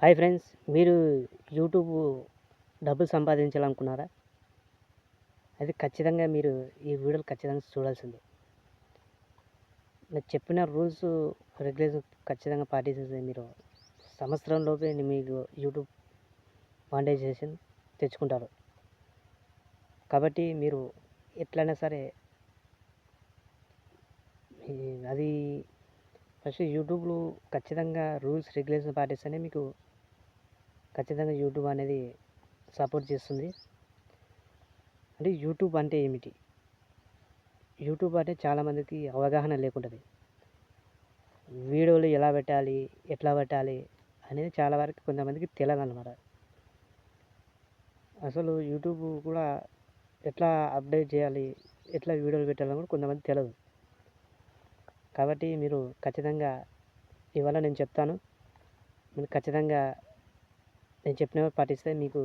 Hi friends, మీరు YouTube డబ్బులు సంపాదించాలనుకున్నారా? అయితే ఖచ్చితంగా మీరు ఈ వీడియోలు ఖచ్చితంగా చూడాల్సిందే. నేను చెప్పిన రూల్స్, రెగ్యులేషన్స్ ఖచ్చితంగా పాటించేస్తే మీరు సంవత్సరంలోపే మీకు యూట్యూబ్ మానిటైజేషన్ తెచ్చుకుంటారు. కాబట్టి మీరు ఎట్లైనా సరే అది ఫస్ట్ యూట్యూబ్‌లో ఖచ్చితంగా రూల్స్, రెగ్యులేషన్స్ పాటిస్తేనే మీకు ఖచ్చితంగా యూట్యూబ్ అనేది సపోర్ట్ చేస్తుంది. అంటే యూట్యూబ్ అంటే ఏమిటి? యూట్యూబ్ అంటే చాలామందికి అవగాహన లేకుంటది. వీడియోలు ఎలా పెట్టాలి, ఎట్లా పెట్టాలి అనేది చాలా వరకు కొంతమందికి తెలదనమాట. అసలు యూట్యూబ్ కూడా ఎట్లా అప్డేట్ చేయాలి, ఎట్లా వీడియోలు పెట్టాలని కూడా కొంతమందికి తెలదు. కాబట్టి మీరు ఖచ్చితంగా ఇవాళ నేను చెప్తాను. మీరు ఖచ్చితంగా నేను చెప్పినవి పాటిస్తే మీకు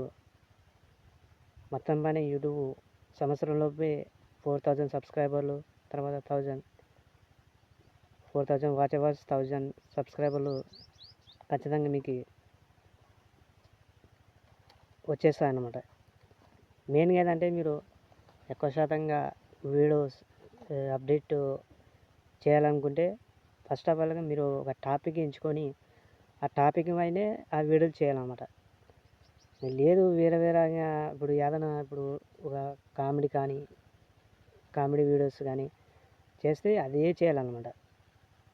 మొత్తం పని యూట్యూబ్ సంవత్సరంలోపే 4000 సబ్స్క్రైబర్లు, తర్వాత 4000 వాచ్ అవర్స్, 1000 సబ్స్క్రైబర్లు ఖచ్చితంగా మీకు వచ్చేస్తాయన్నమాట. మెయిన్గా ఏంటంటే మీరు ఎక్కువ శాతంగా వీడియోస్ అప్డేట్ చేయాలనుకుంటే ఫస్ట్ ఆఫ్ ఆల్గా మీరు ఒక టాపిక్ ఎంచుకొని ఆ టాపిక్ పైనే ఆ వీడియోలు చేయాలన్నమాట. లేదు వేరేగా ఇప్పుడు ఏదైనా ఇప్పుడు ఒక కామెడీ వీడియోస్ కానీ చేస్తే అదే చేయాలన్నమాట.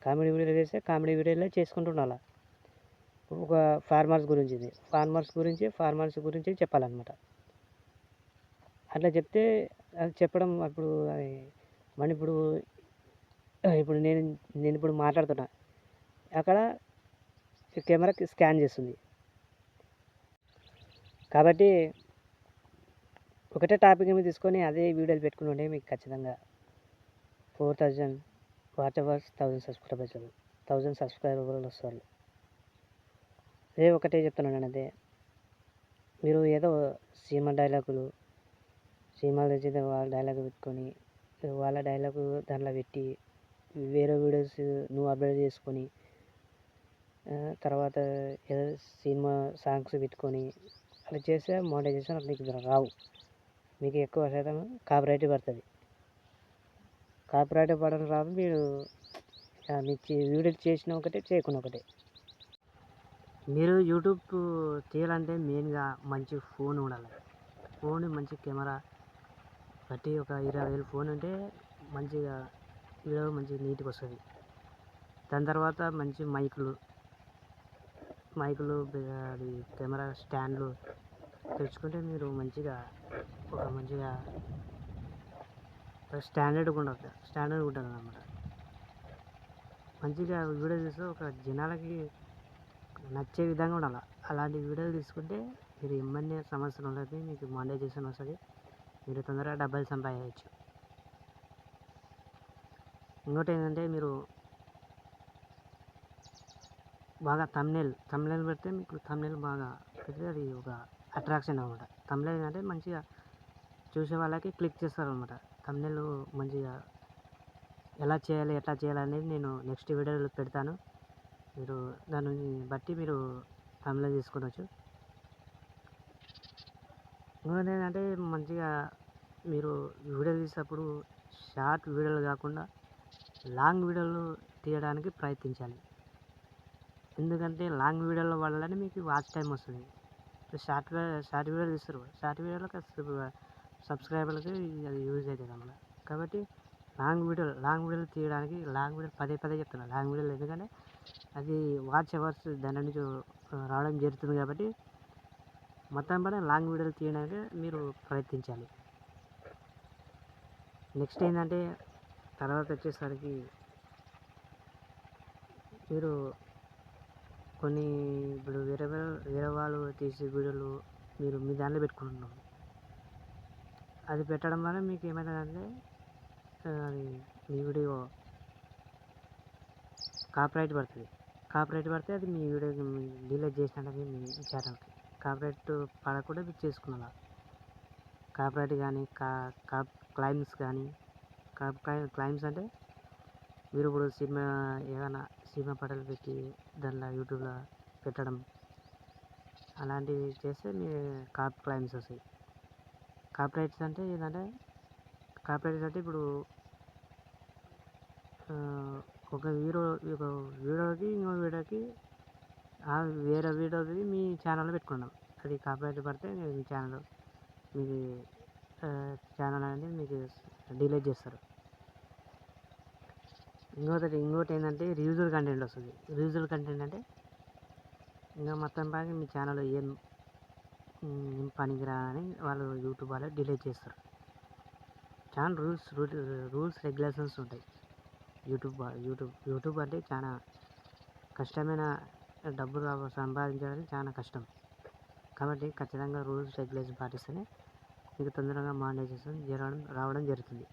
కామెడీ వీడియోలు చేస్తే కామెడీ వీడియోలే చేసుకుంటూ ఉండాలి. ఒక ఫార్మర్స్ గురించి చెప్పాలన్నమాట. అట్లా చెప్తే అది చెప్పడం అప్పుడు మన ఇప్పుడు నేను ఇప్పుడు మాట్లాడుతున్నా, అక్కడ కెమెరాకి స్కాన్ చేస్తుంది. కాబట్టి ఒకటే టాపిక్ మీద తీసుకొని అదే వీడియోలు పెట్టుకుని ఉంటే మీకు ఖచ్చితంగా 4000 వాచ్ అవర్స్, 1000 సబ్స్క్రైబర్లు వస్తారు. అదే ఒకటే చెప్తున్నాను. అదే మీరు ఏదో సినిమాలు తెచ్చి వాళ్ళ డైలాగ్ పెట్టుకొని వాళ్ళ డైలాగ్ దాంట్లో పెట్టి వేరే వీడియోస్ నువ్వు అప్లోడ్ చేసుకొని తర్వాత ఏదో సినిమా సాంగ్స్ పెట్టుకొని అలా చేస్తే మానిటైజేషన్ మీకు రావు. మీకు ఎక్కువ శాతం కాపీరైట్ పడుతుంది. కాపీరైట్ పడడం రాదు. మీరు మీకు వీడియోలు చేసిన ఒకటే, చేయకుండా ఒకటే. మీరు యూట్యూబ్ తీయాలంటే మెయిన్గా మంచి ఫోన్ ఉండాలి. ఫోన్ మంచి కెమెరా బట్టి ఒక 20,000 ఫోన్ అంటే మంచిగా వీడియో మంచి నీట్గా వస్తుంది. దాని తర్వాత మంచి మైకులు అది కెమెరా స్టాండ్లు తెచ్చుకుంటే మీరు మంచిగా స్టాండర్డ్గా ఉంటుంది అన్నమాట. మంచిగా వీడియో తీస్తే ఒక జనాలకి నచ్చే విధంగా ఉండాలి. అలాంటి వీడియోలు తీసుకుంటే మీరు ఎమ్మన్నే సంవత్సరంలోకి మీకు మానిటైజేషన్ వస్తుంది. మీరు తొందరగా డబ్బులు సంపాదించవచ్చు. ఇంకోటి ఏంటంటే మీరు బాగా తమ్నెల్ పెడితే మీకు తమ్నెల్ బాగా పెడితే అది ఒక అట్రాక్షన్ అనమాట. తమ్నెల్ అంటే మంచిగా చూసే వాళ్ళకి క్లిక్ చేస్తారనమాట. తమ్నెల్ మంచిగా ఎట్లా చేయాలి అనేది నేను నెక్స్ట్ వీడియోలో పెడతాను. మీరు దాన్ని బట్టి మీరు తమ్నెల్ తీసుకోవచ్చు. ఇంకోటి ఏంటంటే మంచిగా మీరు వీడియో తీసేటప్పుడు షార్ట్ వీడియోలు కాకుండా లాంగ్ వీడియోలు తీయడానికి ప్రయత్నించాలి. ఎందుకంటే లాంగ్ వీడియోల వల్లనే మీకు వాచ్ టైం వస్తుంది. షార్ట్ వీడియోలు తీస్తారు. షార్ట్ వీడియోలకు సబ్స్క్రైబర్లకి అది యూజ్ అవుతుంది అన్నమాట. కాబట్టి లాంగ్ వీడియోలు తీయడానికి పదే చెప్తున్నాను. లాంగ్ వీడియోలు ఎందుకంటే అది వాచ్ అవర్స్ దాని నుంచి రావడం జరుగుతుంది. కాబట్టి మొత్తం పైన లాంగ్ వీడియోలు తీయడానికి మీరు ప్రయత్నించాలి. నెక్స్ట్ ఏంటంటే తర్వాత వచ్చేసరికి మీరు కొన్ని ఇప్పుడు వేరే వాళ్ళు తీసే వీడియోలు మీరు మీ దాంట్లో పెట్టుకుంటున్నారు. అది పెట్టడం వల్ల మీకు ఏమవుతుందంటే అది మీ వీడియో కాపీరైట్ పడితే అది మీ వీడియో డిలీట్ చేసినట్టు మీ ఛానల్కి. కాపీరైట్ పడకుండా మీరు చేసుకున్నా కాపీరైట్ కానీ క్లైమ్స్ అంటే మీరు ఇప్పుడు ఏదైనా సినిమా పాటలు పెట్టి దాంట్లో యూట్యూబ్లో పెట్టడం, అలాంటివి చేస్తే మీ క్లైమ్స్ వస్తాయి. కాపీరైట్స్ అంటే ఏంటంటే ఇప్పుడు ఒక ఒక వీడియోకి ఇంకో వీడియోకి వేరే వీడియోది మీ ఛానల్లో పెట్టుకున్నాం, అది కాపీరైట్ పడితే మీ ఛానల్ అనేది మీకు డిలీట్ చేస్తారు. ఇంకోటి ఏంటంటే రీయూజబుల్ కంటెంట్ వస్తుంది. రీయూజబుల్ కంటెంట్ అంటే ఇంకా మొత్తం బాగా మీ ఛానల్ ఏం పనికిరాని వాళ్ళు యూట్యూబ్ వాళ్ళు డిలీట్ చేస్తారు. చాలా రూల్స్ రెగ్యులేషన్స్ ఉంటాయి. యూట్యూబ్ అంటే చాలా కష్టమైన డబ్బులు సంపాదించడానికి చాలా కష్టం. కాబట్టి ఖచ్చితంగా రూల్స్ రెగ్యులేషన్ పాటిస్తేనే మీకు తొందరగా మానిటైజేషన్ రావడం జరుగుతుంది.